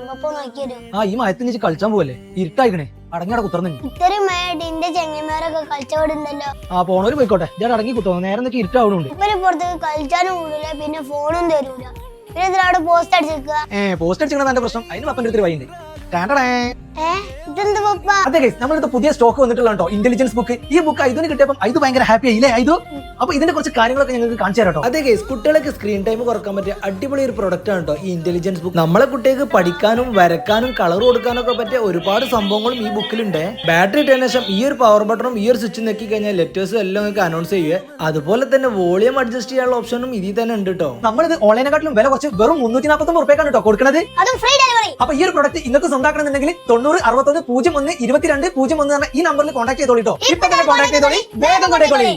പപ്പ നോക്കിയത്. ആ ഈ മയത്തിന് വെച്ച് കളിച്ചാൻ പോവല്ലേ? ഇരുട്ടായിക്കണേ, അടങ്ങിയട കുത്തർന്നു. ഇത്രയും മഴയായിട്ട് എന്റെ ചങ്ങന്മാരൊക്കെ കളിച്ചോടുണ്ടല്ലോ. ആ പോണവര് പോയിക്കോട്ടെ, ഞാൻ അടങ്ങി കുത്തോ, നേരെ നോക്കി ഇരുട്ടാവുന്നുണ്ട്. ഇവര് പുറത്തേക്ക് കളിച്ചാനും കൂടില്ല, പിന്നെ ഫോണും തരൂല. പിന്നെ ഇതിൽ അവിടെ പോസ്റ്റ് അടിച്ചേക്കുക. പോസ്റ്റ് അടിച്ചിങ്ങനെ എന്റെ പ്രശ്നം, അതിന് പപ്പന്റെ അടുത്ത് വൈകിണ്ട്. ഇതെന്ത് പപ്പ? അതെ ഗൈസ്, നമ്മുടെ പുതിയ സ്റ്റോക്ക് വന്നിട്ടുള്ള കേട്ടോ, ഇന്റലിജൻസ് ബുക്ക്. ഈ ബുക്ക് ഇതിന് കിട്ടിയപ്പോൾ ഇത് ഭയങ്കര ഹാപ്പി ആയില്ലേ ഇത്. അപ്പൊ ഇതിന്റെ കുറച്ച് കാര്യങ്ങളൊക്കെ ഞങ്ങൾക്ക് കാണിച്ചു തരാം കേട്ടോ. അതെ ഗൈസ്, കുട്ടികളൊക്കെ സ്ക്രീൻ ടൈം കുറക്കാൻ പറ്റിയ അടിപൊളി ഒരു പ്രൊഡക്റ്റ് ആണ് കേട്ടോ ഈ ഇന്റലിജൻസ് ബുക്ക്. നമ്മളെ കുട്ടികൾക്ക് പഠിക്കാനും വരക്കാനും കളർ കൊടുക്കാനും ഒക്കെ പറ്റിയ ഒരുപാട് സംഭവങ്ങളും ഈ ബുക്കിലുണ്ട്. ബാറ്ററി ഇട്ടതിന് ശേഷം ഈ ഒരു പവർ ബട്ടണും ഈ ഒരു സ്വിച്ച് നെക്കി കഴിഞ്ഞാൽ ലെറ്റേഴ്സും എല്ലാം നിങ്ങൾക്ക് അനൗൺസ് ചെയ്യുക. അതുപോലെ തന്നെ വോളിയം അഡ്ജസ്റ്റ് ചെയ്യാനുള്ള ഓപ്ഷനും ഇതിൽ തന്നെ ഉണ്ട് കേട്ടോ. നമ്മളിത് ഓൺലൈനെക്കാട്ടിലും വില കുറച്ച് വെറും 349 റുപ്യക്കാണ് കേട്ടോ കൊടുക്കുന്നത്. അപ്പൊ ഈ ഒരു പ്രൊഡക്റ്റ് നിങ്ങൾക്ക് സ്വന്തമാക്കണമെന്നുണ്ടെങ്കിൽ 90 61 01 22 01 എന്ന ഈ നമ്പറിൽ കോൺടാക്ട് ചെയ്തോളിട്ടോ. ഇപ്പൊ തന്നെ കോൺടാക്ട് ചെയ്തോളി, വേഗം കൊണ്ടേക്കോളി.